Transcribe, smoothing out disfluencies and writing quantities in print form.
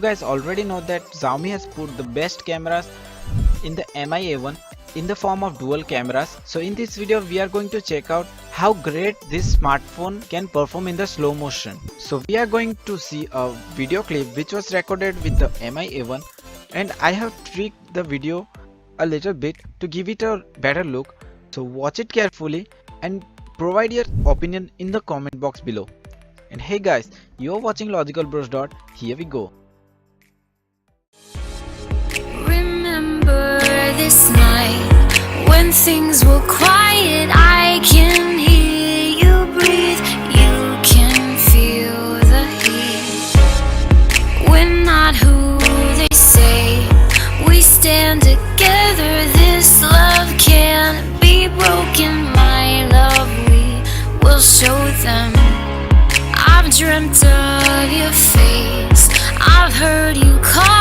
you guys already know that Xiaomi has put the best cameras in the Mi A1 in the form of dual cameras. So in this video we are going to check out how great this smartphone can perform in the slow motion. So we are going to see a video clip which was recorded with the Mi A1, and I have tweaked the video a little bit to give it a better look. So watch it carefully and provide your opinion in the comment box below. And hey guys, you are watching Logical Bros. Here we go. Remember this night when things were quiet. I can hear you breathe. You can feel the heat. We're not who they say. We stand together. This love can't be broken. My love, we will show them. I've dreamt of your face. I've heard you call